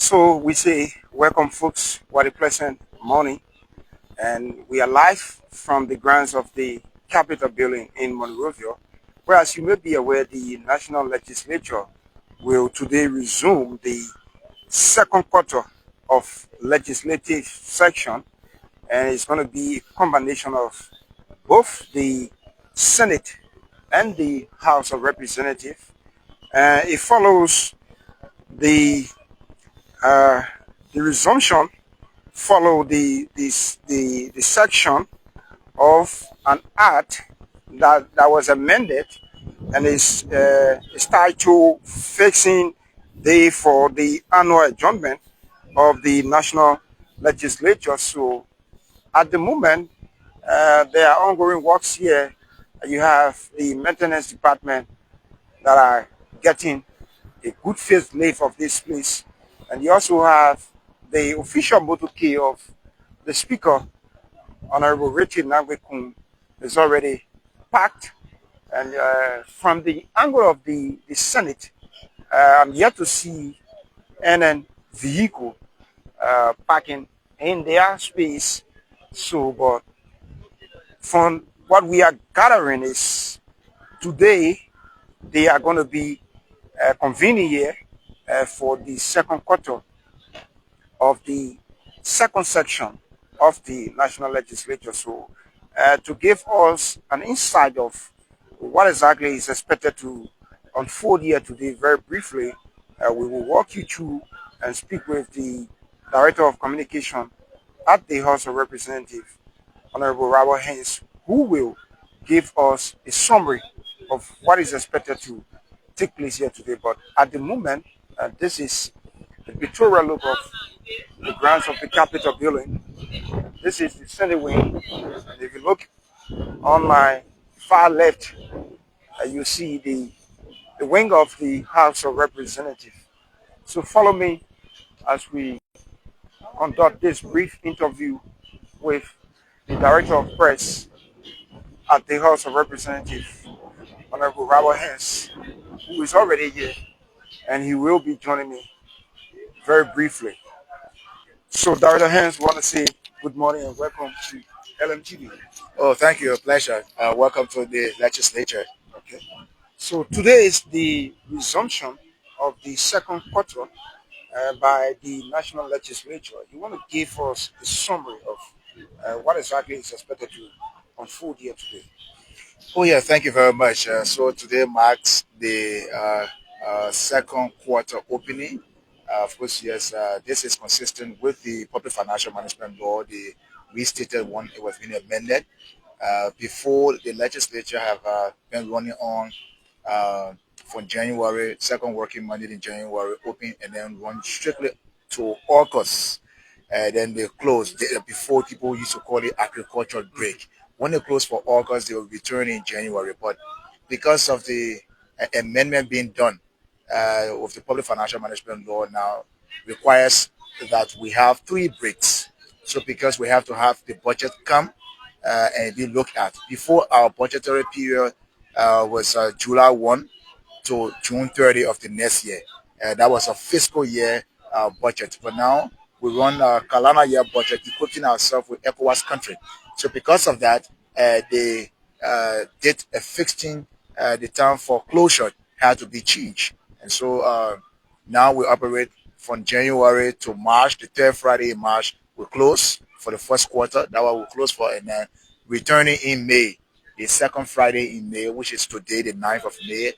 So we say, welcome, folks. What a pleasant morning. And we are live from the grounds of the Capitol building in Monrovia, where, as you may be aware, the National Legislature will today resume the second quarter of legislative section. And it's going to be a combination of both the Senate and the House of Representatives. It follows the uh, the resumption follow the section of an act that was amended and is tied to fixing day for the annual adjournment of the national legislature. So at the moment, there are ongoing works here. You have the maintenance department that are getting a good faith life of this place. And you also have the official motorcade of the Speaker, Honorable Richard Nagwekun, is already packed. And from the angle of the Senate, I'm yet to see any vehicle parking in their space. So, but from what we are gathering is today they are going to be convening here for the second quarter of the second section of the National Legislature. So, to give us an insight of what exactly is expected to unfold here today, very briefly, we will walk you through and speak with the Director of Communication at the House of Representatives, Honorable Robert Haynes, who will give us a summary of what is expected to take place here today. But at the moment, this is the pictorial look of the grounds of the Capitol building. This is the Senate wing. And if you look on my far left, you see the wing of the House of Representatives. So follow me as we conduct this brief interview with the Director of Press at the House of Representatives, Honorable Robert Hens, who is already here, and he will be joining me very briefly. So, Director Hens, want to say good morning and welcome to LMTV. Oh, thank you. A pleasure. Welcome to the legislature. Okay. So today is the resumption of the second quarter by the National Legislature. You want to give us a summary of what exactly is expected to unfold here today? Oh, yeah. Thank you very much. So today marks the second quarter opening. Of course, yes, this is consistent with the Public Financial Management Law, the restated one. It was being amended. Before the legislature have been running on from January, second working Monday in January, open and then run strictly to August. Then they close. Before people used to call it agricultural break. When they close for August, they will return in January. But because of the amendment being done with the Public Financial Management Law now requires that we have 3 breaks. So because we have to have the budget come and be looked at. Before our budgetary period was July 1 to June 30 of the next year. That was a fiscal year budget. But now we run a calendar year budget equipping ourselves with ECOWAS country. So because of that, they did a fixing the time for closure had to be changed. And so now we operate from January to March, the third Friday in March, we close for the first quarter. That one we close for, and then returning in May, the second Friday in May, which is today, the 9th of May,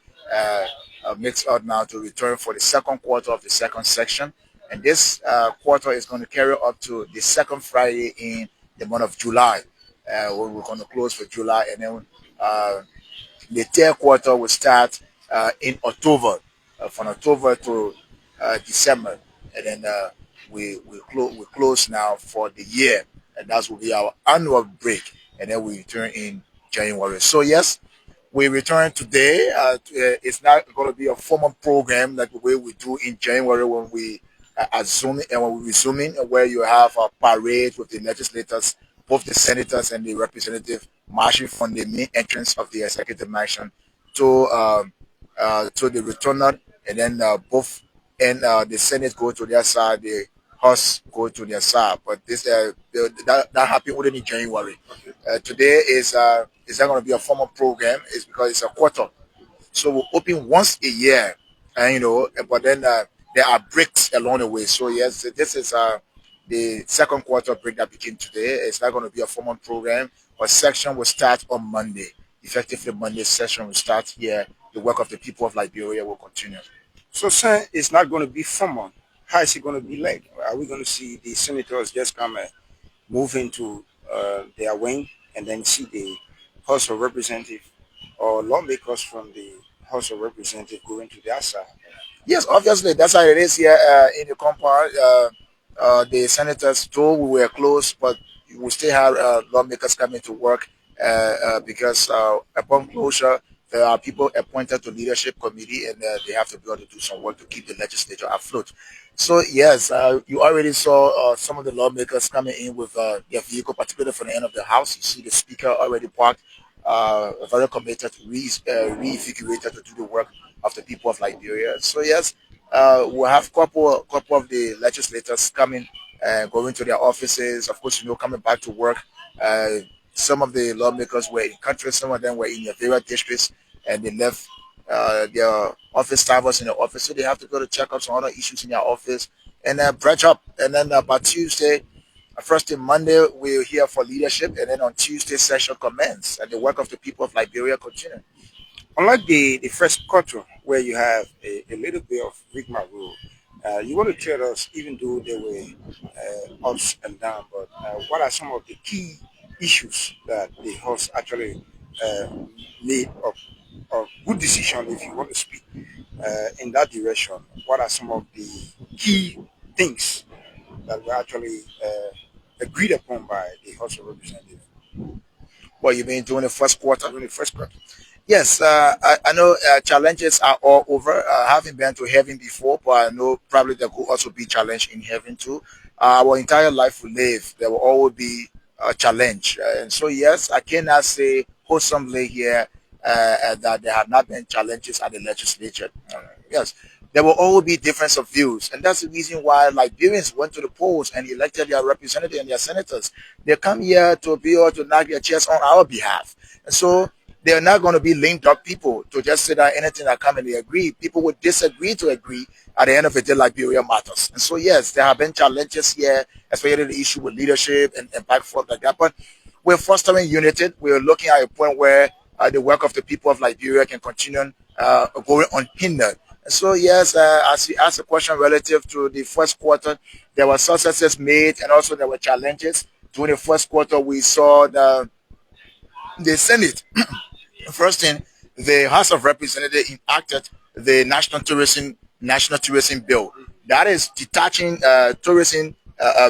makes out now to return for the second quarter of the second section. And this quarter is going to carry up to the second Friday in the month of July, where we're going to close for July. And then the third quarter will start in October, from October to December. And then we close now for the year. And that will be our annual break. And then we return in January. So, yes, we return today. It's not going to be a formal program like the way we do in January when we assuming and when we resuming, where you have a parade with the legislators, both the senators and the representative, marching from the main entrance of the executive mansion to the rotunda, and then both and the Senate go to their side, the House go to their side. But this that happened only in January. Today is not going to be a formal program. It's because it's a quarter, so we open once a year, and but then there are breaks along the way. So yes, this is the second quarter break that begin today. It's not going to be a formal program, but section will start on Monday. Effectively, Monday session will start here. The work of the people of Liberia will continue. So, saying it's not going to be formal, how is it going to be led? Are we going to see the senators just come and move into their wing and then see the House of Representatives or lawmakers from the House of Representatives go into their side? Yes, obviously that's how it is here in the compound. The senators, though we were close, but we still have lawmakers coming to work because upon closure, there are people appointed to leadership committee, and they have to be able to do some work to keep the legislature afloat. So yes, you already saw some of the lawmakers coming in with their vehicle, particularly from the end of the house. You see the speaker already parked, very committed, reinvigorated to do the work of the people of Liberia. So yes, we'll have couple of the legislators coming and going to their offices. Of course, coming back to work. Uh, some of the lawmakers were in country, some of them were in their various districts, and they left their office staff was in the office, so they have to go to check out some other issues in their office and brush up. And then by Tuesday, first thing Monday, we're here for leadership, and then on Tuesday, session commence, and the work of the people of Liberia continue. Unlike the first quarter, where you have a little bit of rigmarole, you want to tell us, even though there were ups and downs, but what are some of the key issues that the House actually uh, made of good decision, if you want to speak in that direction? What are some of the key things that were actually agreed upon by the House of Representatives What you mean during the first quarter? during the first quarter? Yes, I know challenges are all over. I haven't been to heaven before, but I know probably there could also be challenge in heaven too. Our entire life we live, there will always be a challenge. And so, yes, I cannot say wholesomely here that there have not been challenges at the legislature. Yes, there will always be difference of views. And that's the reason why Liberians went to the polls and elected their representatives and their senators. They come here to be able to knock their chest on our behalf. And so, they're not going to be linked up people to just say that anything that come and they agree. People would disagree to agree. At the end of the day, Liberia matters. And so, yes, there have been challenges here, especially the issue with leadership and back forth like that. But we're fostering unity. We're looking at a point where the work of the people of Liberia can continue going unhindered. And so, yes, as you asked a question relative to the first quarter, there were successes made and also there were challenges. During the first quarter, we saw the Senate. First thing, the House of Representatives enacted the National Tourism Bill. That is detaching tourism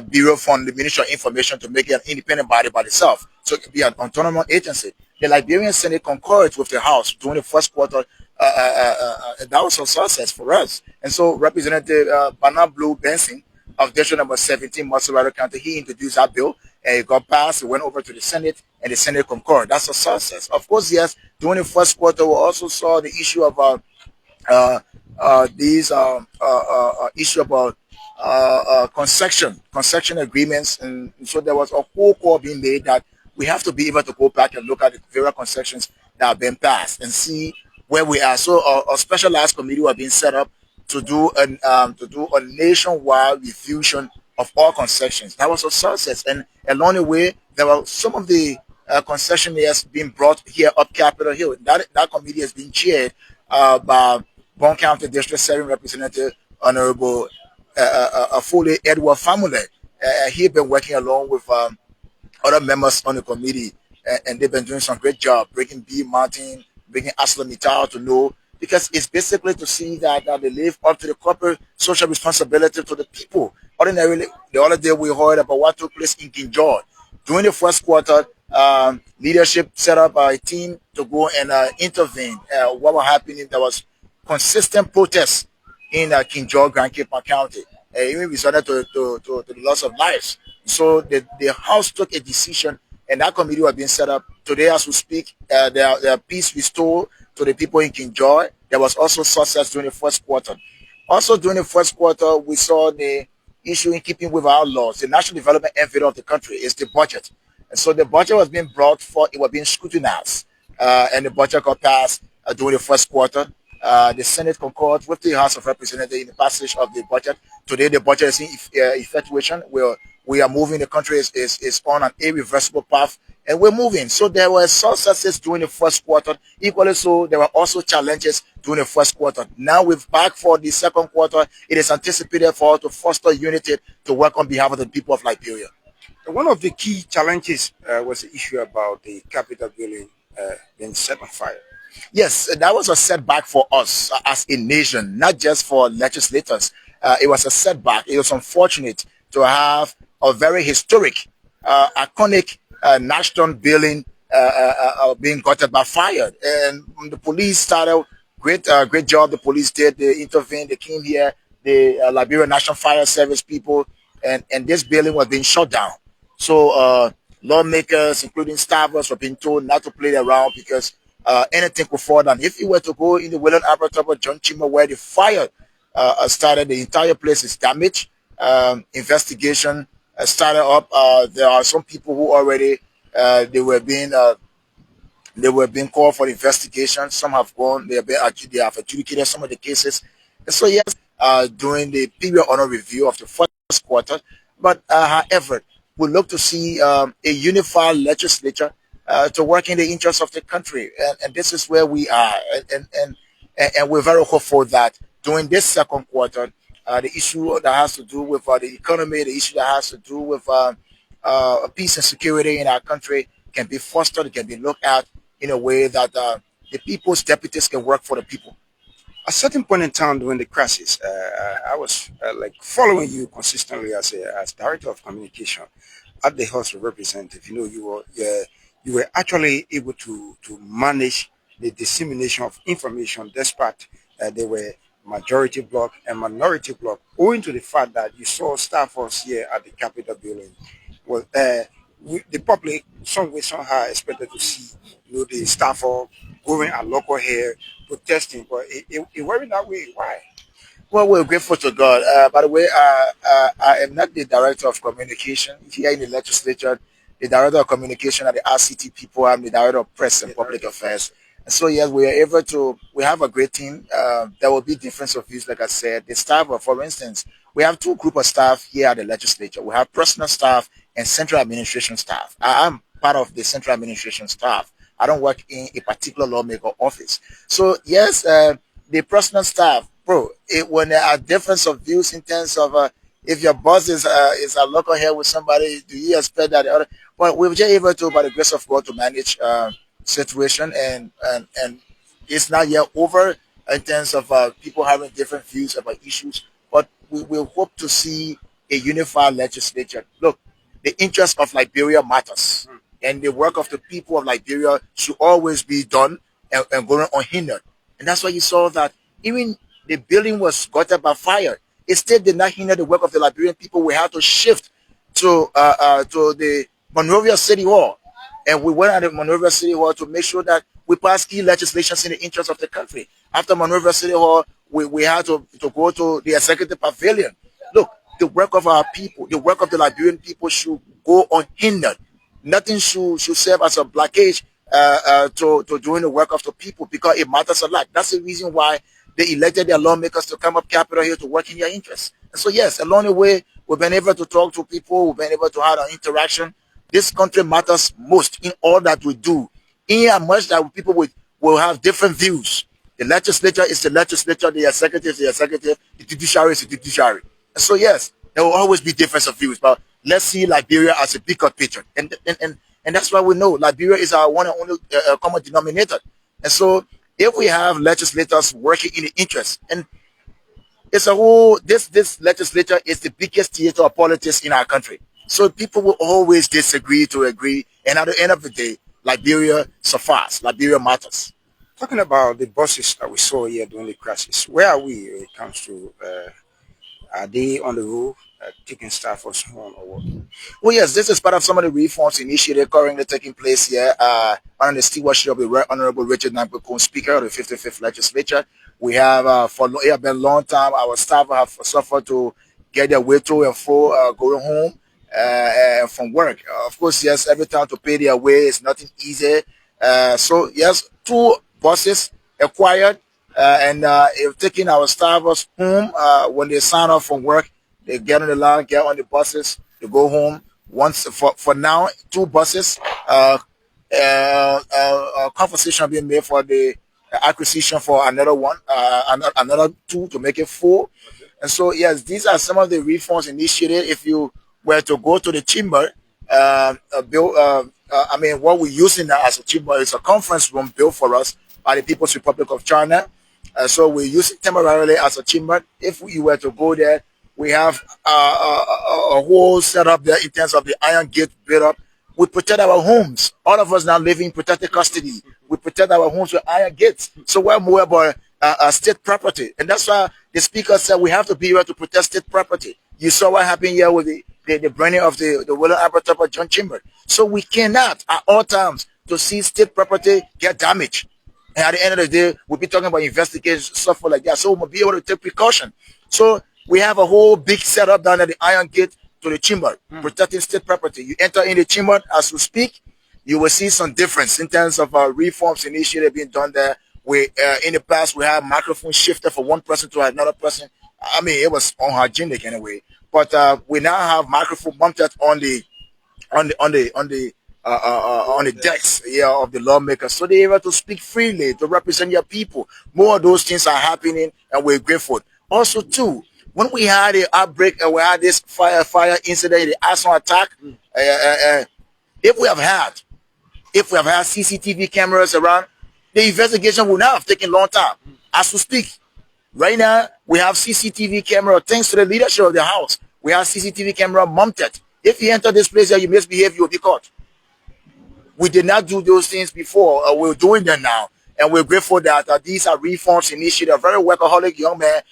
bureau from the Ministry of Information to make it an independent body by itself, so it can be an autonomous agency. The Liberian Senate concurred with the House during the first quarter. That was a success for us. And so Representative Bernard Blue Benson of District Number 17, Masalado County, he introduced that bill and it got passed. It went over to the Senate and the Senate concurred. That's a success. Of course, yes, during the first quarter, we also saw the issue about these issue about concession agreements, and so there was a whole call being made that we have to be able to go back and look at the various concessions that have been passed and see where we are. So a specialized committee was being set up to do a nationwide revision of all concessions. That was a success, and along the way, there were some of the concessionaires being brought here up Capitol Hill. That committee has been chaired by Bon County District 7 Representative Honorable Foley Edward Family. He's been working along with other members on the committee, and they've been doing some great job bringing B Mountain, bringing ArcelorMittal to know, because it's basically to see that they live up to the corporate social responsibility to the people. Ordinarily, the other day we heard about what took place in King George. During the first quarter, leadership set up a team to go and intervene. What was happening, there was consistent protests in King George, Grand Cape County. Even resorted to the loss of lives. So the House took a decision, and that committee was being set up. Today, as we speak, there are peace restored to the people in King George. There was also success during the first quarter. Also, during the first quarter, we saw the issue in keeping with our laws. The national development envelope of the country is the budget. And so the budget was being brought for, it was being scrutinized. And the budget got passed during the first quarter. The Senate concurred with the House of Representatives in the passage of the budget. Today, the budget is in effectuation. We are moving. The country is on an irreversible path, and we're moving. So there were successes during the first quarter. Equally so, there were also challenges during the first quarter. Now we're back for the second quarter. It is anticipated for us to foster unity to work on behalf of the people of Liberia. One of the key challenges was the issue about the capital building being set on fire. Yes, that was a setback for us as a nation, not just for legislators. It was a setback. It was unfortunate to have a very historic, iconic national building being gutted by fire. And the police started great job. The police did. They intervened. They came here. The Liberian National Fire Service people, and this building was being shut down. So lawmakers, including staffers, were being told not to play around because anything could fall down. If you were to go in the William Abertable John Chima where the fire started, the entire place is damaged. Investigation started up. There are some people who already they were being called for investigation. Some have gone. They have adjudicated some of the cases. And so yes, during the period under review of the first quarter, but however, we look to see a unified legislature to work in the interest of the country, and this is where we are, and we're very hopeful that during this second quarter, the issue that has to do with the economy, the issue that has to do with peace and security in our country can be fostered, can be looked at in a way that the people's deputies can work for the people. A certain point in time during the crisis, I was like following you consistently as director of communication at the House of Representatives. You know, you were actually able to manage the dissemination of information despite there were majority bloc and minority bloc, owing to the fact that you saw staffers here at the Capitol building. Well, the public some way somehow expected to see, you know, the staffer going and local here protesting, but it wasn't that way. Why? Well, we're grateful to God. By the way, I am not the director of communication here in the legislature. The director of communication at the RCT people. I'm the director of press and public affairs. And so, yes, we are able to. We have a great team. There will be difference of views, like I said. The staff, for instance, we have two group of staff here at the legislature. We have personal staff and central administration staff. I'm part of the central administration staff. I don't work in a particular lawmaker office. So yes, the personal staff, bro, when there are difference of views in terms of if your boss is a local here with somebody, do you expect that the other? Well, we were just able to, by the grace of God, to manage situation, and it's not yet over in terms of people having different views about issues. But we will hope to see a unified legislature. Look, the interest of Liberia matters, and the work of the people of Liberia should always be done and going unhindered. And that's why you saw that even the building was gutted by fire. It still did not hinder the work of the Liberian people. We had to shift to the Monrovia City Hall, and we went at the Monrovia City Hall to make sure that we passed key legislations in the interest of the country. After Monrovia City Hall, we had to go to the executive pavilion. Look, the work of our people, the work of the Liberian people should go unhindered. Nothing should serve as a blockage to doing the work of the people, because it matters a lot. That's the reason why they elected their lawmakers to come up Capitol here to work in their interests. And so yes, along the way, we've been able to talk to people, we've been able to have an interaction. This country matters most in all that we do. In as much that people will have different views. The legislature is the legislature, the executive is the executive, the judiciary is the judiciary. And so yes, there will always be difference of views, but let's see Liberia as a bigger picture. And that's why we know Liberia is our one and only common denominator. And so if we have legislators working in the interest, and it's a whole, this legislature is the biggest theater of politics in our country. So people will always disagree to agree, and at the end of the day, Liberia suffices. Liberia matters. Talking about the buses that we saw here during the crisis, where are we when it comes to, are they on the road taking staff or someone or what? Well, yes, this is part of some of the reforms initiated currently taking place here under the stewardship of the Honorable Richard Nampakon, Speaker of the 55th Legislature. We have it has been a long time. Our staff have suffered to get their way to and fro going home from work. Of course, yes, every time to pay their way is nothing easy. So yes, two buses acquired, and if taking our staffers home when they sign off from work, they get on the line, get on the buses, they go home. Once for now, two buses. Conversation being made for the acquisition for another one, another two to make it four. And so, yes, these are some of the reforms initiated. If you were to go to the chamber, what we're using now as a chamber is a conference room built for us by the People's Republic of China. So we use it temporarily as a chamber. If we were to go there, we have a whole setup there in terms of the iron gate built up. We protect our homes. All of us now live in protected custody. We protect our homes with iron gates. So we're more about state property. And that's why the speaker said we have to be able to protect state property. You saw what happened here with the burning of the William Albert John Chamber. So we cannot at all times to see state property get damaged. And at the end of the day, we'll be talking about investigations, stuff like that. So we'll be able to take precaution. So we have a whole big setup down at the Iron Gate to the chamber, protecting state property. You enter in the chamber as we speak, you will see some difference in terms of reforms initiative being done there. We in the past we had microphone shifted from one person to another person. I mean, it was unhygienic anyway. But we now have microphone mounted on the decks, yeah, of the lawmakers, so they're able to speak freely to represent your people. More of those things are happening, and we're grateful. Also, too, when we had an outbreak and we had this fire incident, the arson attack, if we have had CCTV cameras around, the investigation would not have taken a long time. As we speak, right now we have CCTV camera. Thanks to the leadership of the house, we have CCTV camera mounted. If you enter this place and you misbehave, you will be caught. We did not do those things before. We're doing them now. And we're grateful that these are reforms initiated. A very workaholic young man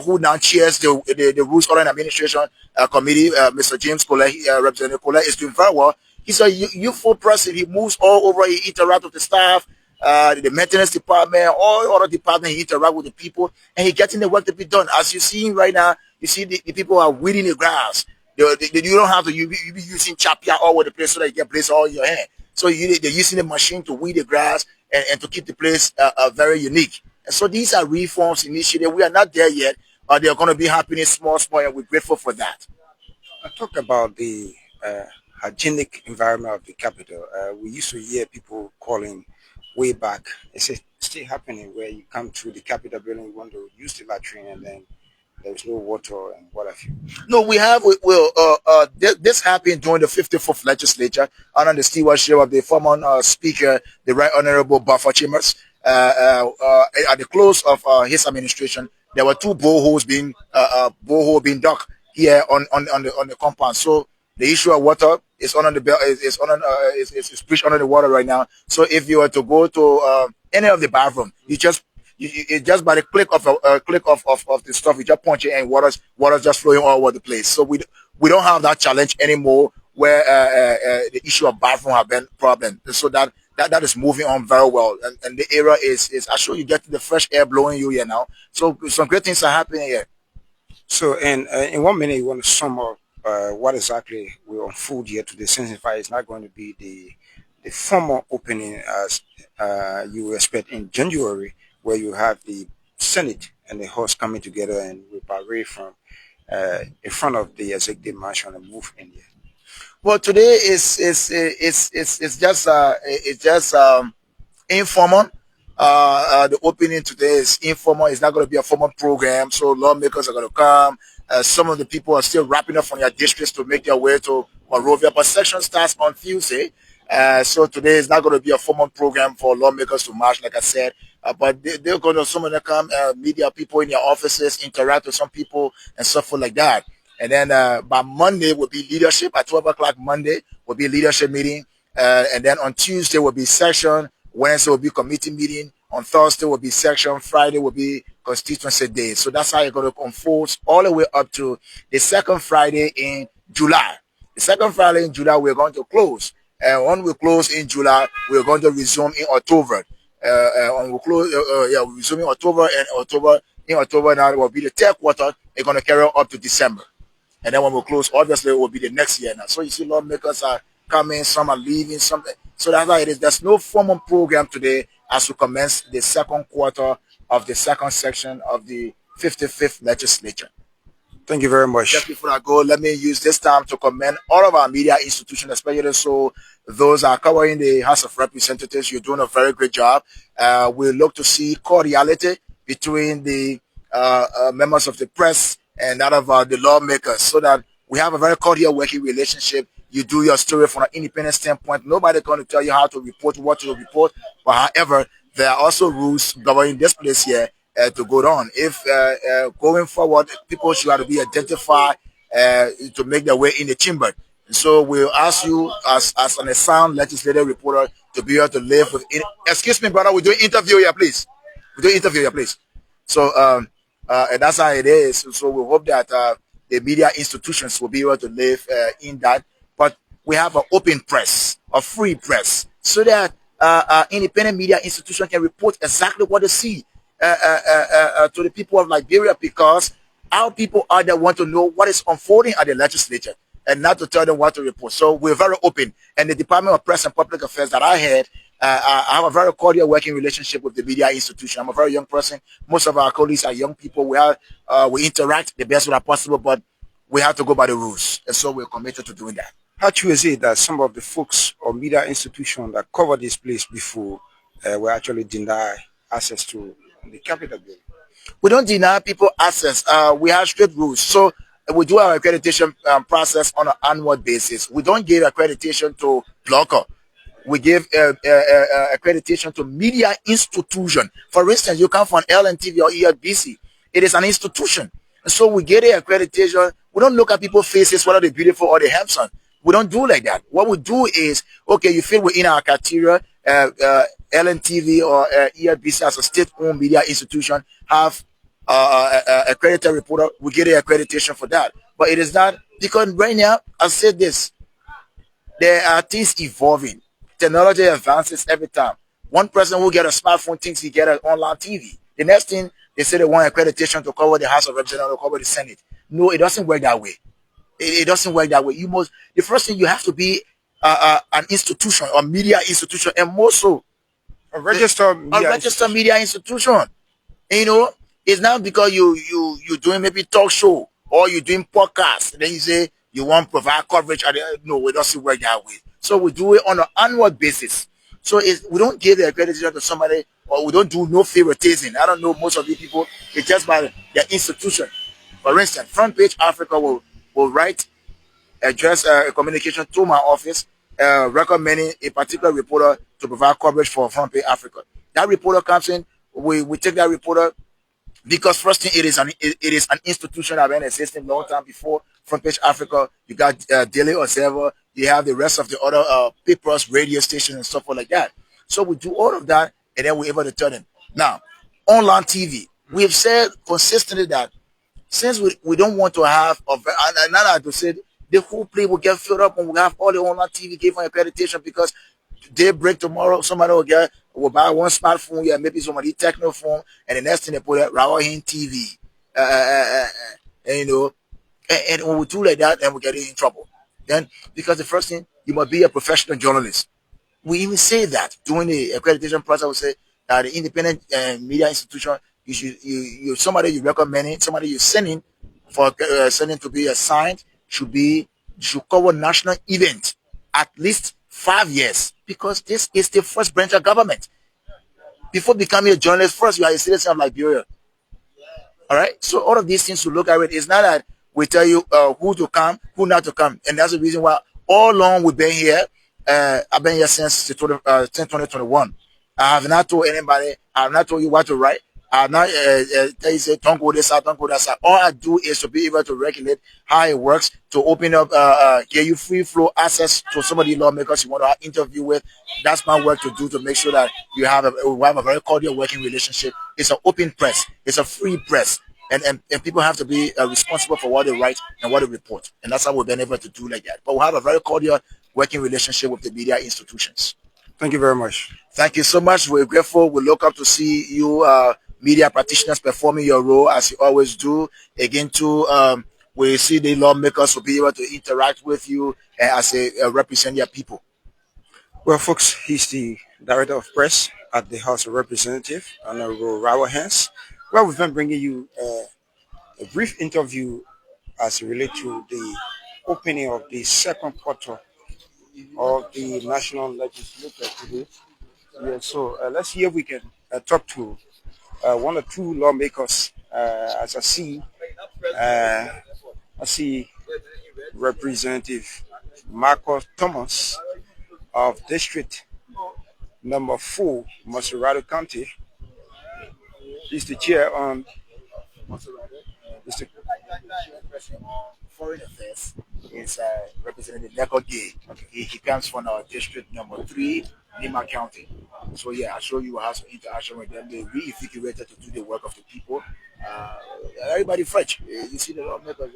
who now chairs the Rules Order and Administration Committee, Mr. James Colette, Representative Colette, is doing very well. He's a youthful person. He moves all over. He interacts with the staff, the maintenance department, all other departments. He interacts with the people, and he getting the work to be done. As you're seeing right now, you see the people are weeding the grass. You don't have to you be using chapia all over the place so that you get place all in your hand. So they're using the machine to weed the grass and to keep the place very unique. And so these are reforms initiated. We are not there yet, but they are going to be happening small, and we're grateful for that. I talk about the hygienic environment of the capital. We used to hear people calling way back. It's still happening where you come to the Capitol building, you want to use the latrine, and then there's no water and what have you. No, this happened during the 54th legislature under the stewardship of the former speaker, the Right Honorable Buffer Chambers. At the close of his administration, there were two boreholes being dug here on the compound. So the issue of water is is pushed under the water right now. So if you were to go to any of the bathroom, you just by the click of the stuff, you just punch it and water's just flowing all over the place. So we don't have that challenge anymore where the issue of bathroom have been problem. So that is moving on very well, and the area is actually you get the fresh air blowing you here now. So some great things are happening here. So in 1 minute, you want to sum up what exactly will unfold here today, since in fact it's not going to be the formal opening as you expect in January, where you have the Senate and the House coming together and we parade from in front of the executive mansion and move in here. Well, today is just informal. The opening today is informal. It's not going to be a formal program, so lawmakers are going to come. Some of the people are still wrapping up from their districts to make their way to Monrovia, but session starts on Tuesday. So today is not going to be a formal program for lawmakers to march, like I said. But they're going to, some of them come, media people in their offices, interact with some people and stuff like that. And then by Monday will be leadership. At 12 o'clock Monday will be a leadership meeting. And then on Tuesday will be session. Wednesday will be committee meeting. On Thursday will be session. Friday will be constituency day. So that's how you're going to unfold all the way up to the second Friday in July. The second Friday in July, we're going to close. And when we close in July, we're going to resume in October. and we'll close. Yeah, we're resuming October, and October in October now will be the third quarter. It's going to carry on up to December. And then when we close, obviously it will be the next year now. So you see lawmakers are coming, some are leaving, something. So that's how it is. There's no formal program today as we commence the second quarter of the second section of the 55th legislature. Thank you very Just much. before I go, let me use this time to commend all of our media institutions, especially so those are covering the House of Representatives. You're doing a very great job. We look to see cordiality between the members of the press and that of the lawmakers so that we have a very cordial working relationship. You do your story from an independent standpoint. Nobody going to tell you how to report, what to report. But however, there are also rules governing this place here to go on. If going forward, people should have to be identified to make their way in the chamber. And so we'll ask you as an sound legislative reporter to be able to live with it. Excuse me, brother, we're doing interview here, please. We're doing interview here, please. So and that's how it is. So we hope that the media institutions will be able to live in that. But we have an open press, a free press, so that independent media institutions can report exactly what they see to the people of Liberia, because our people are that want to know what is unfolding at the legislature and not to tell them what to report. So we're very open. And the Department of Press and Public Affairs that I had, I have a very cordial working relationship with the media institution. I'm a very young person. Most of our colleagues are young people. We interact the best way possible, but we have to go by the rules. And so we're committed to doing that. How true is it that some of the folks or media institutions that covered this place before were actually denied access to the Capitol building? We don't deny people access. We have strict rules. So we do our accreditation process on an annual basis. We don't give accreditation to blocker. We give accreditation to media institution. For instance, you come from LNTV or ELBC. It is an institution. And so we get a accreditation. We don't look at people's faces, whether they're beautiful or they're handsome. We don't do like that. What we do is, okay, you feel within our criteria, LNTV or ELBC as a state-owned media institution have accredited reporter, we get an accreditation for that. But it is not, because right now, I said this, there are things evolving. Technology advances every time. One person who get a smartphone thinks he get an online TV. The next thing, they say they want accreditation to cover the House of Representatives, to cover the Senate. No, it doesn't work that way. It doesn't work that way. The first thing, you have to be an institution or media institution, and more so A registered a media registered institution. media institution. And, it's not because you're doing maybe talk show or you're doing podcast, and then you say you want to provide coverage. No, it doesn't work that way. So we do it on an annual basis. So we don't give the accreditation to somebody, or we don't do no favoritism. I don't know most of these people. It's just by their institution. For instance, Front Page Africa will write address a communication to my office recommending a particular reporter to provide coverage for Front Page Africa. That reporter comes in, we take that reporter, because first thing, it is an institution that been existing long time before Front Page Africa. You got Daily Observer, you have the rest of the other papers, radio stations, and stuff like that. So we do all of that, and then we're able to tell them. Now, online TV, we've said consistently that since we don't want to have, and now I have to say, the whole play will get filled up when we have all the online TV given accreditation, because daybreak tomorrow, somebody will buy one smartphone, yeah, maybe somebody techno phone, and the next thing they put it, Rawahin TV. And and when we do like that, then we get in trouble. Then, because the first thing, you must be a professional journalist. We even say that during the accreditation process. We say that the independent media institution, you somebody you recommending, somebody you're sending for sending to be assigned should cover national event at least 5 years, because this is the first branch of government. Before becoming a journalist, first you are a citizen of Liberia. All right. So all of these things to look at it. It's not that we tell you who to come, who not to come, and that's the reason why all along we've been here. I've been here since 2021. I have not told anybody. I have not told you what to write. I have not tell you say don't go this side, don't go that side. All I do is to be able to regulate how it works, to open up, give you free flow access to some of the lawmakers you want to interview with. That's my work to do, to make sure that we have a very cordial working relationship. It's an open press. It's a free press. And people have to be responsible for what they write and what they report. And that's how we've been able to do like that. But we have a very cordial working relationship with the media institutions. Thank you very much. Thank you so much. We're grateful. We look up to see you, media practitioners, performing your role as you always do. Again, too, we see the lawmakers will be able to interact with you as a represent your people. Well, folks, he's the Director of Press at the House of Representatives, Honorable Rawa Hens. Well, we've been bringing you a brief interview as it relates to the opening of the second quarter of the National Legislature today. Yeah, so let's see if we can talk to one or two lawmakers. As uh, I see Representative Marcus Thomas of District Number 4, Maserati County. He's the chair on. He's the, Foreign Affairs is Representative Leco Gay. He comes from our district number 3, Lima County. So yeah, I'm sure you will have some interaction with them. They reinvigorated to do the work of the people. Uh, Everybody French. You see the lawmakers.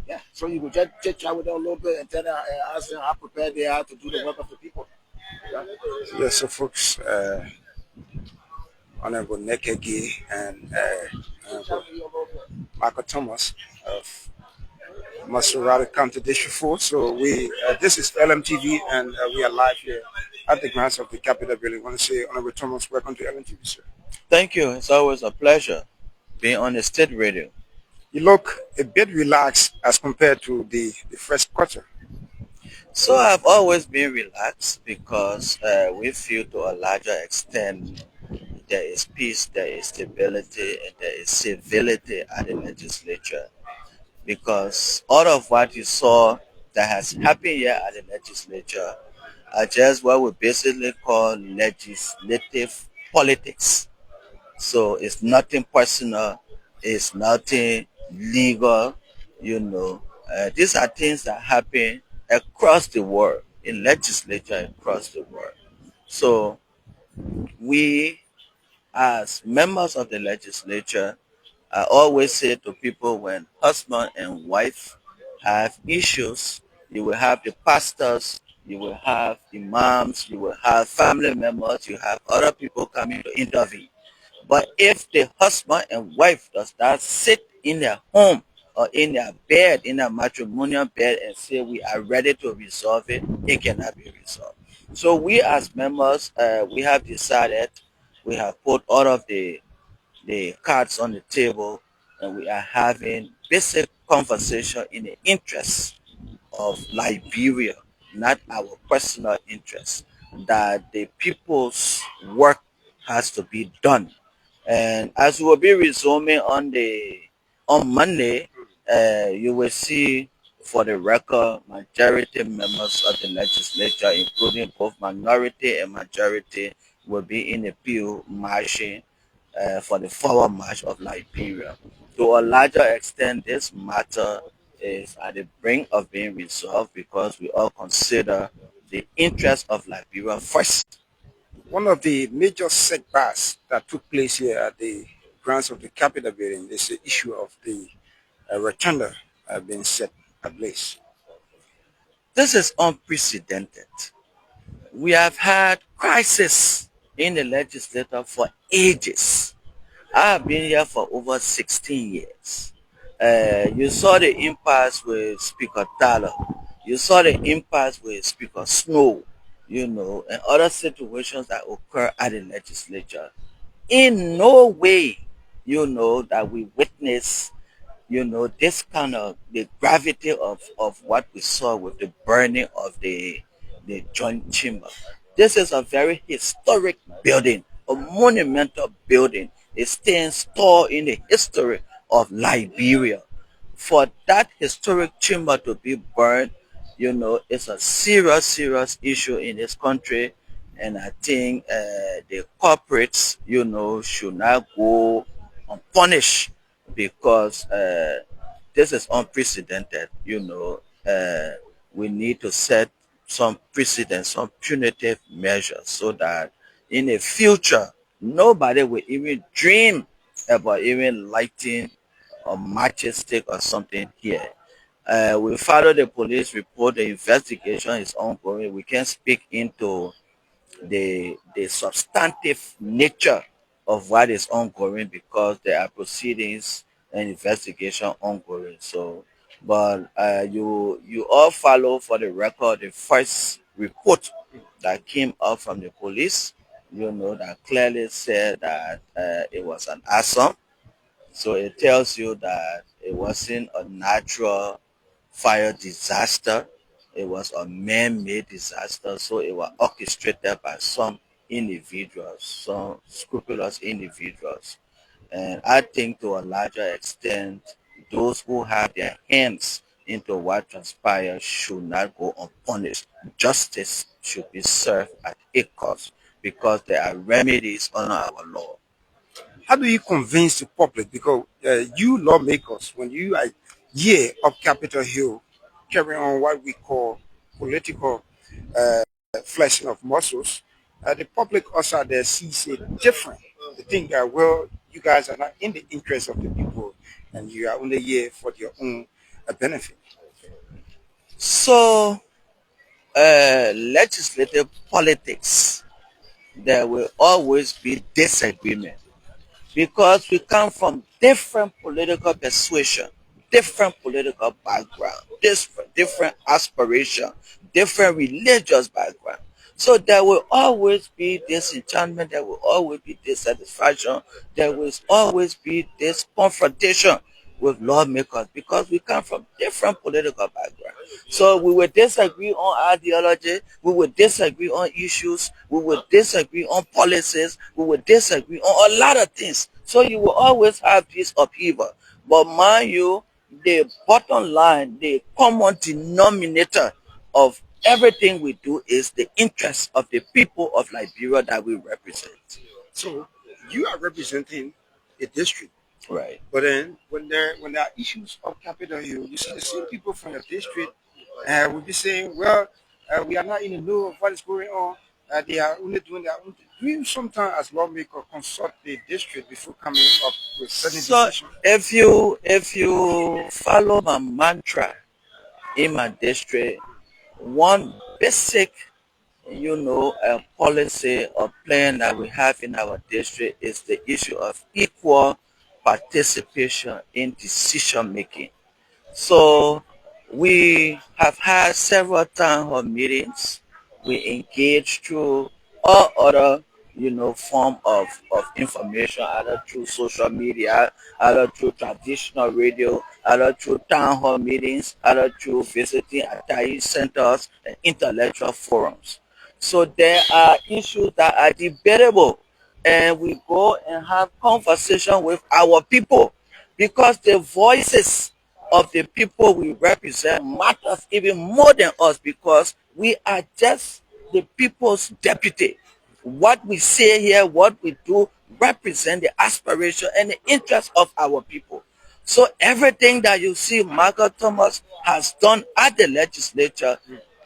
Yeah, so you could just chat with them a little bit and tell them, ask them how prepared they are to do the work of the people. Yeah. yeah, so folks, Honorable Nekege and Honorable Marcus Thomas of Maserati County District 4. So this is LMTV, and we are live here at the grounds of the Capitol Building. I want to say, Honorable Thomas, welcome to LMTV, sir. Thank you. It's always a pleasure being on the state radio. You look a bit relaxed as compared to the first quarter. So I've always been relaxed because we feel to a larger extent there is peace, there is stability, and there is civility at the legislature. Because all of what you saw that has happened here at the legislature are just what we basically call legislative politics. So it's nothing personal, it's nothing legal, you know. These are things that happen across the world, in legislature across the world. So we, as members of the legislature, I always say to people when husband and wife have issues, you will have the pastors, you will have imams, you will have family members, you have other people coming to intervene. But if the husband and wife does not sit in their home or in their bed, in their matrimonial bed, and say we are ready to resolve it, it cannot be resolved. So we as members, we have decided, we have put all of the cards on the table, and we are having basic conversation in the interest of Liberia, not our personal interest, that the people's work has to be done. And as we will be resuming on Monday, you will see for the record majority members of the legislature, including both minority and majority, will be in the pew marching for the forward march of Liberia. To a larger extent, this matter is at the brink of being resolved because we all consider the interest of Liberia first. One of the major setbacks that took place here at the grounds of the Capitol Building is the issue of the rotunda being set ablaze. This is unprecedented. We have had crisis in the legislature for ages. I have been here for over 16 years. You saw the impasse with Speaker Thaler. You saw the impasse with Speaker Snow, you know, and other situations that occur at the legislature. In no way, you know, that we witness, you know, this kind of the gravity of what we saw with the burning of the joint chamber. This is a very historic building, a monumental building. It stands tall in the history of Liberia. For that historic chamber to be burned, you know, it's a serious, serious issue in this country. And I think the corporates, you know, should not go unpunished because this is unprecedented. You know, we need to set some precedent, some punitive measures so that in the future, nobody will even dream about even lighting a matchstick or something here. We follow the police report. The investigation is ongoing. We can't speak into the substantive nature of what is ongoing because there are proceedings and investigation ongoing. So, but you all follow for the record the first report that came out from the police. You know that clearly said that it was an arson. So it tells you that it wasn't a natural fire disaster. It was a man-made disaster. So it was orchestrated by some individuals, some scrupulous individuals. And I think to a larger extent, those who have their hands into what transpired should not go unpunished. Justice should be served at equals because there are remedies under our law. How do you convince the public? Because you lawmakers, when you are here up Capitol Hill, carry on what we call political flexing of muscles, the public also there sees it different. They think that, well, you guys are not in the interest of the people and you are only here for your own benefit. So, legislative politics, there will always be disagreement because we come from different political persuasion, different political background, different aspiration, different religious background. So there will always be disenchantment, there will always be dissatisfaction, there will always be this confrontation with lawmakers because we come from different political backgrounds. So we will disagree on ideology, we will disagree on issues, we will disagree on policies, we will disagree on a lot of things. So you will always have this upheaval. But mind you, the bottom line, the common denominator of everything we do is the interest of the people of Liberia that we represent. So you are representing a district. Right. But then when there are issues of Capitol Hill, you see the same people from your district will be saying, well, we are not in the know of what is going on. They are only doing their own thing. Do you sometimes as lawmaker consult the district before coming up with certain So decisions? if you follow my mantra in my district, one basic a policy or plan that we have in our district is the issue of equal participation in decision making. So we have had several town hall meetings. We engage through all other, form of information, either through social media, either through traditional radio, either through town hall meetings, either through visiting Atai centers and intellectual forums. So there are issues that are debatable and we go and have conversation with our people because the voices of the people we represent matters even more than us because we are just the people's deputy. What we say here, what we do represent the aspiration and the interest of our people. So everything that you see Margaret Thomas has done at the legislature,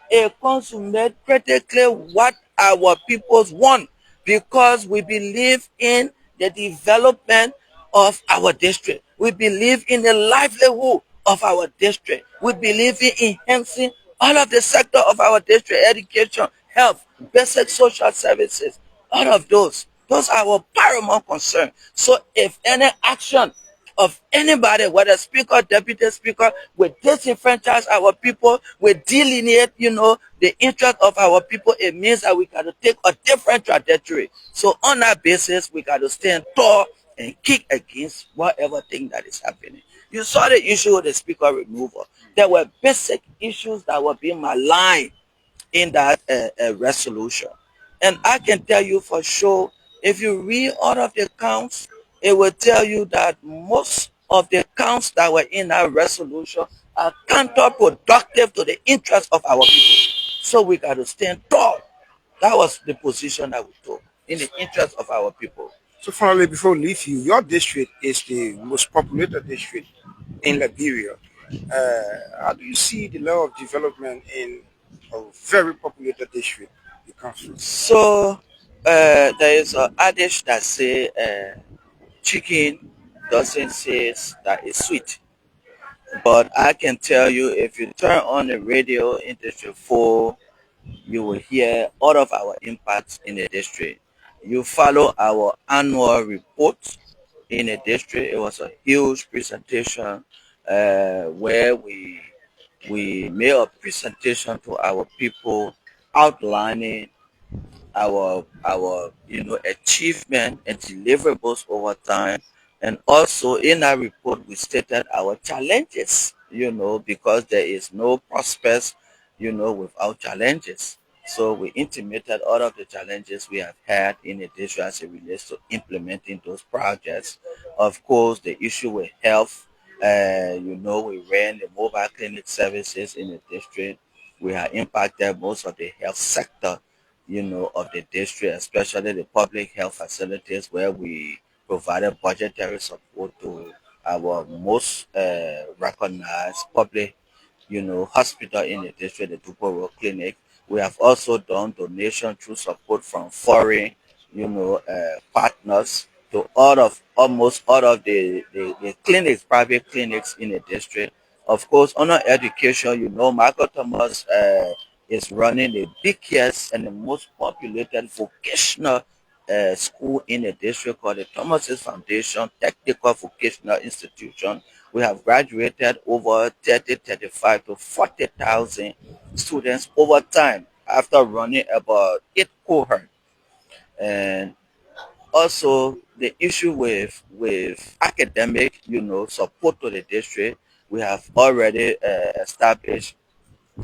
it consummate critically what our peoples want because we believe in the development of our district. We believe in the livelihood of our district. We believe in enhancing all of the sector of our district, education, health, basic social services, all of those. Those are our paramount concern. So if any action of anybody, whether speaker, deputy speaker, we disenfranchise our people, we delineate, the interest of our people, it means that we got to take a different trajectory. So on that basis, we got to stand tall and kick against whatever thing that is happening. You saw the issue of the speaker removal. There were basic issues that were being maligned in that resolution. And I can tell you for sure, if you read all of the counts, it will tell you that most of the counts that were in that resolution are counterproductive to the interests of our people. So we got to stand tall. That was the position that we took in the interest of our people. So finally, before we leave you, your district is the most populated district in Liberia. How do you see the level of development in a very populated district you come from? So there is an adage that say chicken doesn't say that it's sweet. But I can tell you if you turn on the radio in District 4, you will hear all of our impacts in the district. You follow our annual report in the district. It was a huge presentation where we made a presentation to our people outlining our achievement and deliverables over time. And also in our report we stated our challenges, because there is no prospects without challenges. So we intimated all of the challenges we have had in the district as it relates to implementing those projects. Of course, the issue with health, we ran the mobile clinic services in the district. We have impacted most of the health sector of the district, especially the public health facilities where we provided budgetary support to our most recognized public, hospital in the district, the Tupo Road Clinic. We have also done donation through support from foreign, partners to almost all of the clinics, private clinics in the district. Of course, under education, Michael Thomas is running the biggest and the most populated vocational school in the district called the Thomas's Foundation Technical Vocational Institution. We have graduated over 30, 35 to 40,000 students over time after running about 8 cohorts. And also the issue with academic, support to the district, we have already established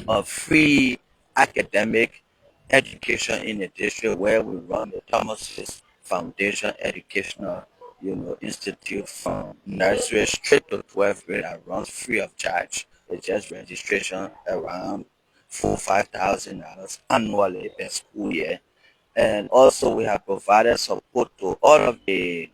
of free academic education in the district where we run the Thomas's Foundation Educational, Institute from nursery straight to 12th grade and runs free of charge. It's just registration around $4,000-5,000 annually per school year. And also we have provided support to all of the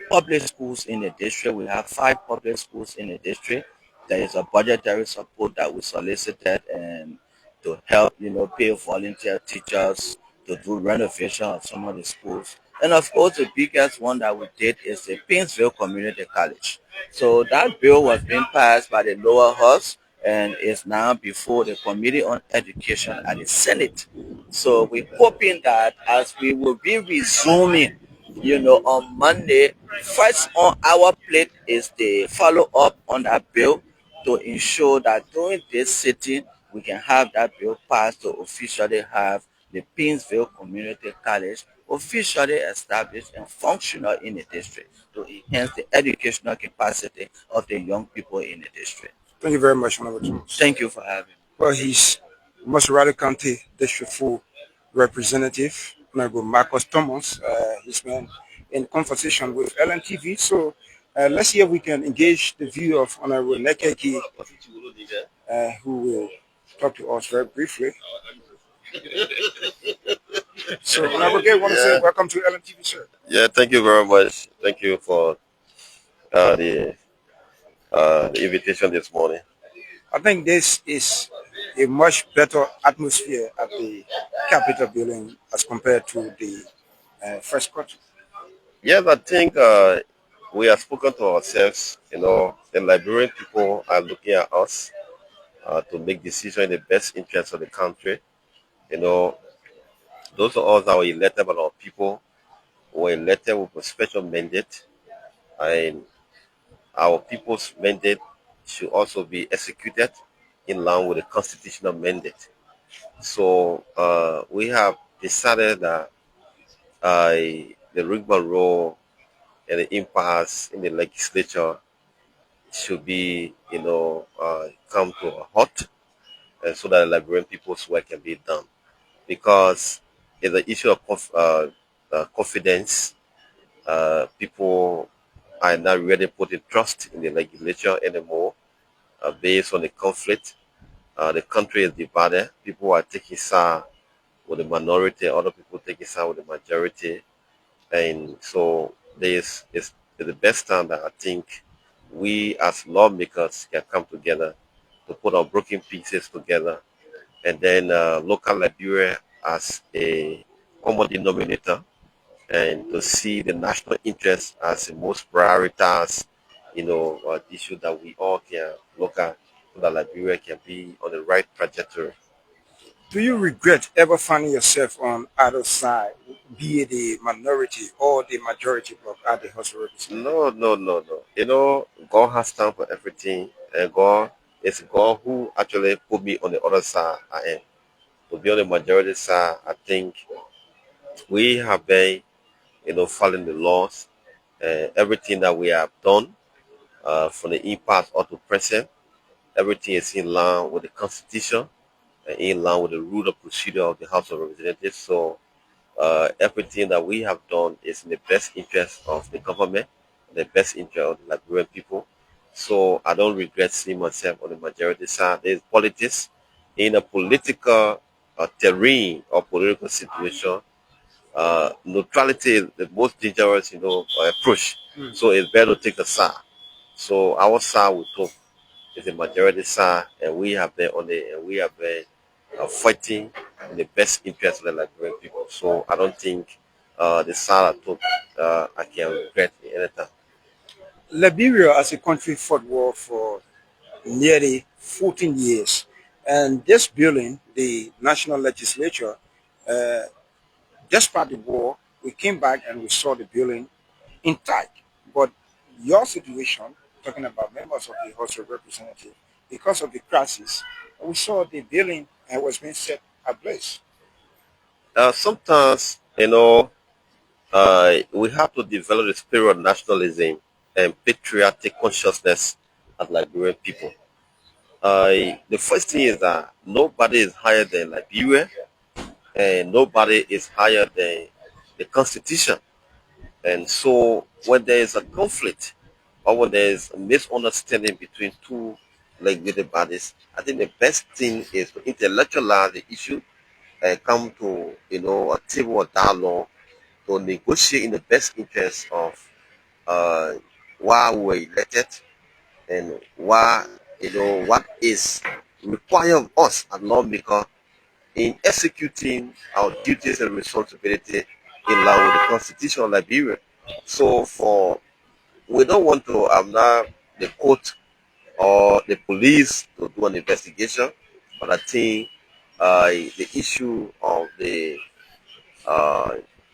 public schools in the district. We have 5 public schools in the district. There is a budgetary support that we solicited and to help, pay volunteer teachers to do renovation of some of the schools. And of course, the biggest one that we did is the Painesville Community College. So that bill was being passed by the lower house and is now before the Committee on Education at the Senate. So we're hoping that as we will be resuming on Monday, first on our plate is the follow up on that bill to ensure that during this sitting we can have that bill passed to officially have the Painesville Community College officially established and functional in the district to enhance the educational capacity of the young people in the district. Thank you very much, Honorable Thomas. Thank you for having me. Well, he's Maserati County District 4 Representative, Honorable Marcus Thomas. He's been in conversation with LNTV. So let's see if we can engage the view of Honorable Nekeki, who will talk to us very briefly. So, Honorable Gay, want to say welcome to LNTV, sir. Yeah, thank you very much. Thank you for uh, the the invitation this morning. I think this is a much better atmosphere at the Capitol building as compared to the first quarter. Yes, I think we have spoken to ourselves. The Liberian people are looking at us to make decisions in the best interest of the country. You know, those of us that were elected by our people were elected with a special mandate, and our people's mandate should also be executed in line with the constitutional mandate. So we have decided that the rigmarole and the impasse in the legislature should be, come to a halt, and so that the Liberian people's work can be done. Because it's an issue of confidence. People are not really putting trust in the legislature anymore, based on the conflict. The country is divided. People are taking side with the minority, other people taking side with the majority. And so this is the best time that I think we as lawmakers can come together to put our broken pieces together, and then local Liberia as a common denominator, and to see the national interest as the most prioritized, issue that we all can look at, so that Liberia can be on the right trajectory. Do you regret ever finding yourself on either side, be it the minority or the majority bloc at the House of Representatives? No, no, no, no. God has time for everything, and God is God who actually put me on the other side I am. To be on the majority side, I think we have been, following the laws, everything that we have done, from the impact up to present, everything is in line with the Constitution and in line with the rule of procedure of the House of Representatives. So everything that we have done is in the best interest of the government, the best interest of the Liberian people. So I don't regret seeing myself on the majority side. There's politics in a political terrain or political situation. Neutrality is the most dangerous, approach. So it's better to take a side. So our side we took is the majority side, and we have been fighting in the best interest of the Liberian people. So I don't think the side I took I can regret it anytime. Liberia as a country fought war for nearly 14 years. And this building, the National Legislature, uh, despite the war, we came back and we saw the building intact. But your situation, talking about members of the House of Representatives, because of the crisis, we saw the building was being set ablaze. Sometimes we have to develop the spirit of nationalism and patriotic consciousness as Liberian people. The first thing is that nobody is higher than Liberia, and nobody is higher than the Constitution. And so when there is a conflict or when there is a misunderstanding between two legislative bodies, I think the best thing is to intellectualize the issue and come to a table of dialogue to negotiate in the best interest of uh, why we were elected and why what is required of us as lawmakers in executing our duties and responsibility in line with the Constitution of Liberia. So for we don't want to allow the court or the police to do an investigation, but I think the issue of uh,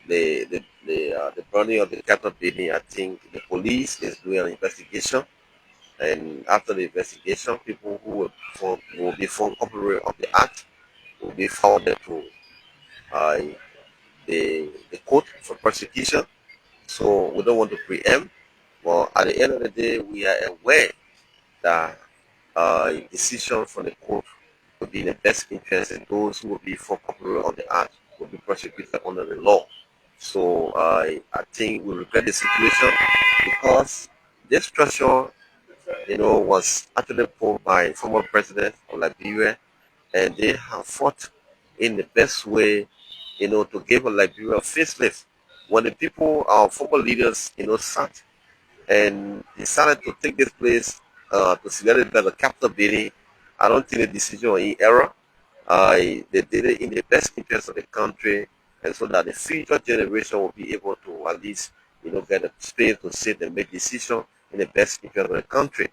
the burning of the Capitol building, I think the police is doing an investigation, and after the investigation, people who will be found culpable of the act will be found to uh, the court for prosecution. So we don't want to preempt. But at the end of the day, we are aware that a decision from the court will be in the best interest, and those who will be for culpable of the act will be prosecuted under the law. So I think we regret the situation because this structure, was actually pulled by former president of Liberia, and they have fought in the best way, to give a Liberia a facelift. When the people, our former leaders, sat and decided to take this place to select it as a capital building, I don't think the decision was in error. They did it in the best interest of the country, and so that the future generation will be able to at least, get a space to sit and make decisions in the best interest of the country.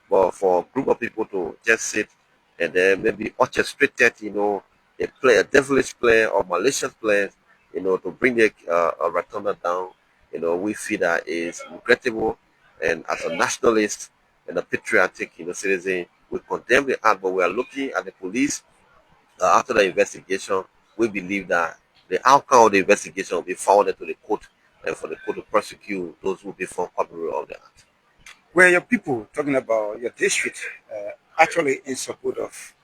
But for a group of people to just sit and then maybe orchestrated, a devilish plan or malicious plan, to bring the rotunda down, we feel that is regrettable. And as a nationalist and a patriotic, citizen, we condemn the act, but we are looking at the police after the investigation. We believe that the outcome of the investigation will be forwarded to the court and for the court to prosecute those who be found culpable of the act. Were your people, talking about your district, actually in support of,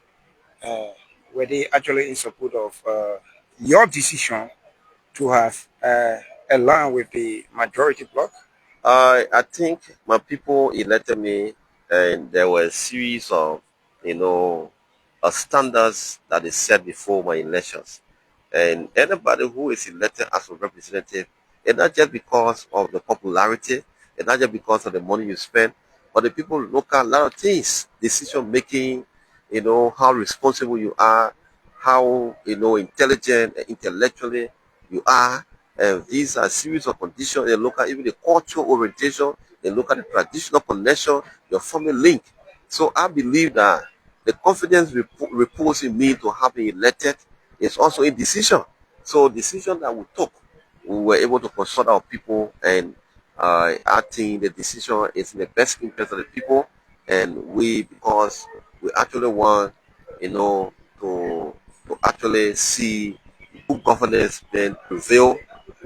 uh, were they actually in support of your decision to have aligned with the majority bloc? I think my people elected me, and there were a series of, standards that is set before my elections. And anybody who is elected as a representative, and not just because of the popularity, and not just because of the money you spend, but the people look at a lot of things, decision making, how responsible you are, how intelligent and intellectually you are. And these are a series of conditions. They look at even the cultural orientation, they look at the traditional connection, your family link. So I believe that the confidence repose in me to have been elected is also a decision. So decision that we took, we were able to consult our people, and I think the decision is in the best interest of the people, and because we actually want, to actually see good governance then prevail,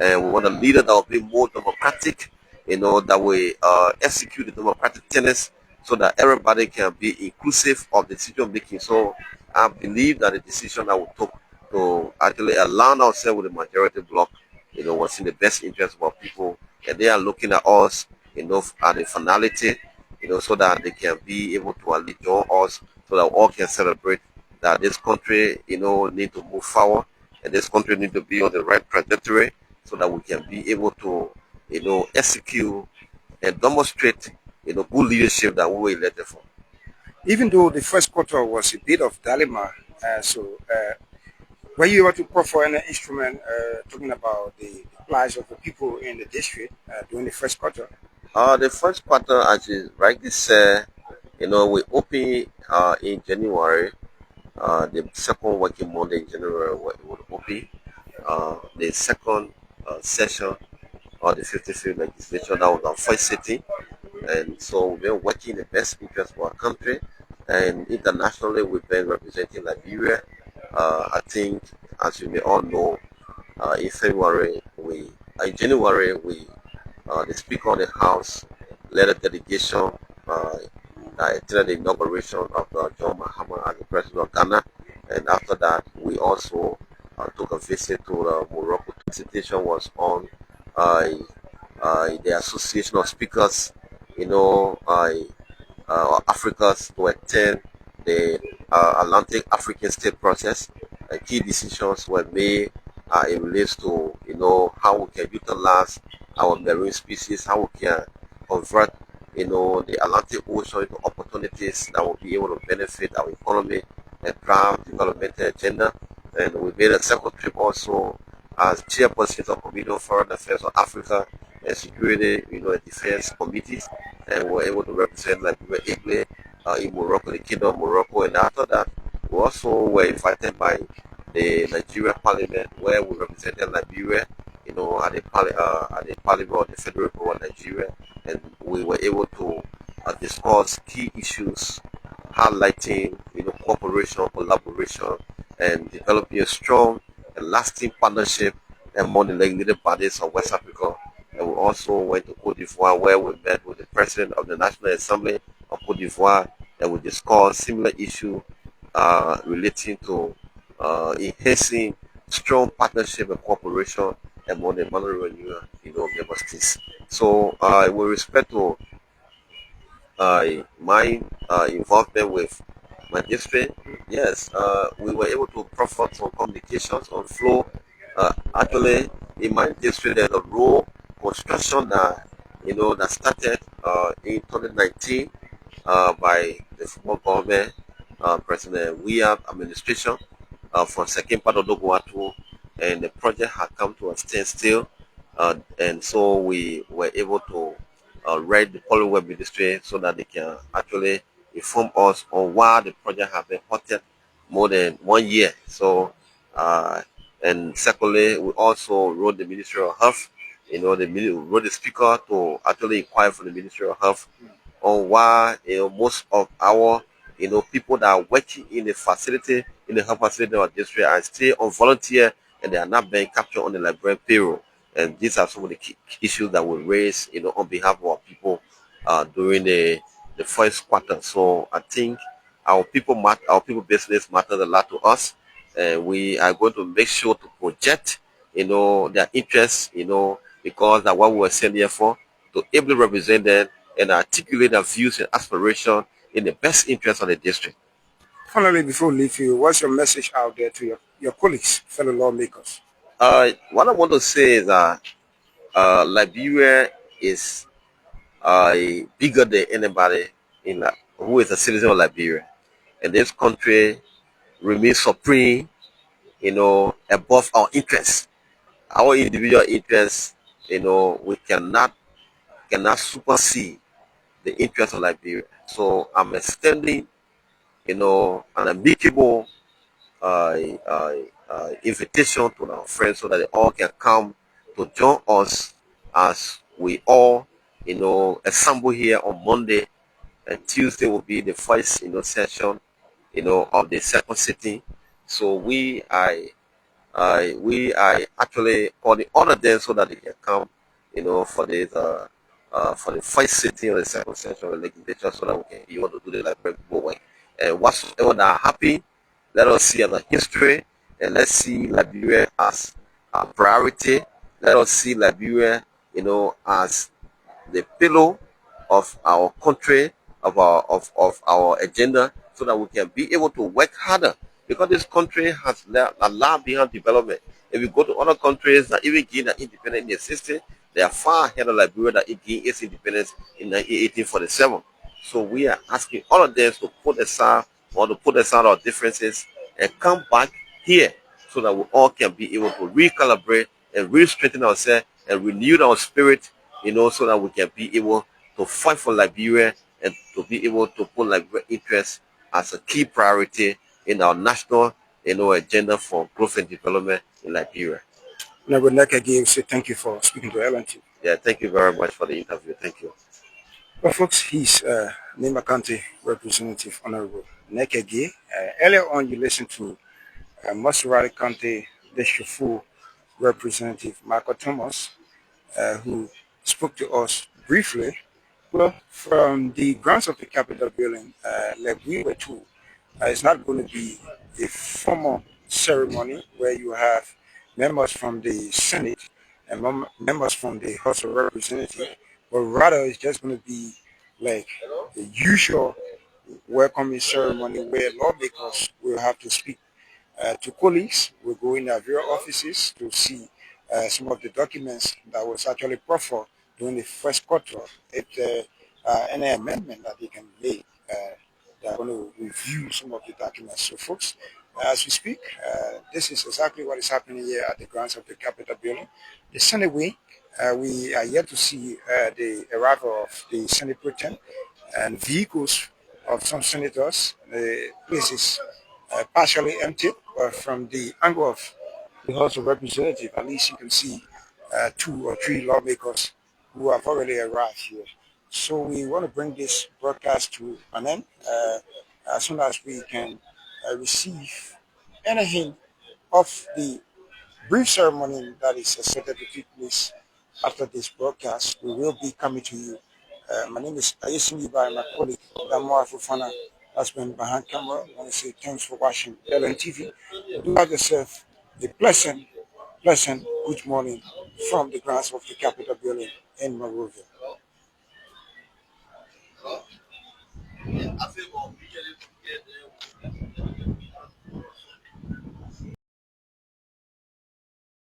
and we want a leader that will be more democratic, that will execute the democratic tenets so that everybody can be inclusive of the decision making. So I believe that the decision that we took to actually align ourselves with the majority bloc, was in the best interest of our people, and they are looking at us, at the finality, so that they can be able to at least join us, so that all can celebrate that this country, need to move forward, and this country need to be on the right trajectory, so that we can be able to, execute and demonstrate, good leadership that we were elected for. Even though the first quarter was a bit of dilemma, were you able to proffer any instrument talking about the plight of the people in the district during the first quarter? The first quarter, as you rightly said, we open in January. The second working Monday in January, we will open. The second session of the 55th legislature, that was our first sitting. And so we've been working in the best interest of our country. And internationally, we've been representing Liberia. I think, as you may all know, in January, the Speaker of the House led a delegation that attended the inauguration of John Mahama as the President of Ghana. And after that, we also took a visit to Morocco. The presentation was on the Association of Speakers, Africans to attend the Atlantic African State process. Key decisions were made in relation to, how we can utilize our marine species, how we can convert, the Atlantic Ocean into opportunities that will be able to benefit our economy and drive developmental agenda. And we made a second trip also as chairperson of Committee on Foreign Affairs of Africa and Security, and Defense Committees, and we were able to represent Liberia in Morocco, the Kingdom of Morocco. And after that, we also were invited by the Nigerian Parliament, where we represented Liberia, at the Parliament of the Federal Republic of Nigeria, and we were able to discuss key issues, highlighting, cooperation, collaboration, and developing a strong and lasting partnership among the legislative bodies of West Africa. And we also went to Cote d'Ivoire, where we met with the President of the National Assembly of Cote d'Ivoire, and we discussed similar issues relating to enhancing strong partnership and cooperation among the Malarian Union, member states. So, with respect to my involvement with my district, yes, we were able to profit some communications on flow. Actually, in my district, there's a road construction that started in 2019 by the former government, President William administration, from second part of Dogoatu, and the project had come to a standstill, and so we were able to write the Polyweb Ministry so that they can actually inform us on why the project has been halted more than 1 year. So, and secondly, we also wrote the Ministry of Health, wrote the speaker to actually inquire from the Ministry of Health on why, most of our, people that are working in the facility, in the health facility of our district, are still on volunteer, and they are not being captured on the Liberian payroll. And these are some of the key issues that we raise, on behalf of our people during the first quarter. So I think our people business matters a lot to us, and we are going to make sure to project, their interests, because that's what we were sent here for, to able to represent them and articulate their views and aspirations in the best interest of the district. Finally, before we leave you, what's your message out there to your colleagues, fellow lawmakers? What I want to say is that Liberia is bigger than anybody who is a citizen of Liberia. And this country remains supreme, above our interests. Our individual interests, we cannot supersede the interest of Liberia. So I'm extending an amicable uh, uh, invitation to our friends so that they all can come to join us as we all, assemble here on Monday, and Tuesday will be the first, session, of the second sitting. So we are actually calling all of them so that they can come, for the first sitting of the second session of the legislature so that we can be able to do the Liberian people work. And whatsoever that happen, let us see as a history, and let's see Liberia as a priority. Let us see Liberia, as the pillow of our country, of our agenda, so that we can be able to work harder. Because this country has a lot behind development. If you go to other countries that even gain an independence in the 60s, they are far ahead of Liberia that it gained its independence in 1847. So we are asking all of them to put aside our differences and come back here so that we all can be able to recalibrate and re-strengthen ourselves and renew our spirit, so that we can be able to fight for Liberia and to be able to put Liberia interests as a key priority in our national, agenda for growth and development in Liberia. Honorable Nekege, say thank you for speaking to LNT. Yeah, thank you very much for the interview. Thank you. Well, folks, he's Nima County Representative Honorable Nekege. Earlier on, you listened to Maserati County District 4 Representative Michael Thomas, who spoke to us briefly. Well, from the grounds of the Capitol building, like we were told, it's not going to be a formal ceremony where you have members from the Senate and members from the House of Representatives, but rather it's just going to be like the usual welcoming ceremony where lawmakers will have to speak to colleagues. We'll go in their various offices to see some of the documents that was actually proffered during the first quarter. If any amendment that they can make, they're going to review some of the documents. So, folks, as we speak, this is exactly what is happening here at the grounds of the Capitol building. The Senate wing, we are yet to see the arrival of the Senate Pro Tem and vehicles of some senators. The place is partially empty, but from the angle of the House of Representatives, at least you can see 2 or 3 lawmakers who have already arrived here. So we want to bring this broadcast to an end as soon as we can receive any hint of the brief ceremony that is expected to take place after this broadcast. We will be coming to you. My name is Ayesimi by my colleague Damoa Fufana has been behind camera. I want to say thanks for watching LNTV. Do have yourself a pleasant good morning from the grounds of the Capitol building in Monrovia.